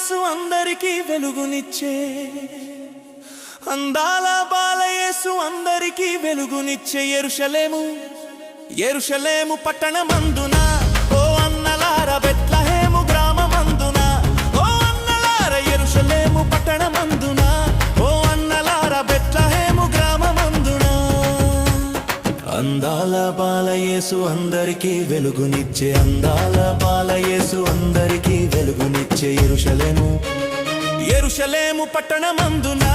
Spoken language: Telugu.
యేసు అందరికీ వెలుగునిచ్చే అందాల బాల యేసు అందరికీ వెలుగునిచ్చే యెరూషలేము పట్టణమందున ఓ అన్నలార బెత్లెహేము గ్రామమందున ఓ అన్నలార యెరూషలేము పట్టణమందున ఓ అన్నలార బెత్లెహేము గ్రామమందున అందాల బాల యేసు అందరికీ వెలుగునిచ్చే అందాల బాల యేసు అందరికీ వెలుగునిచ్చే యెరూషలేము పట్టణమందున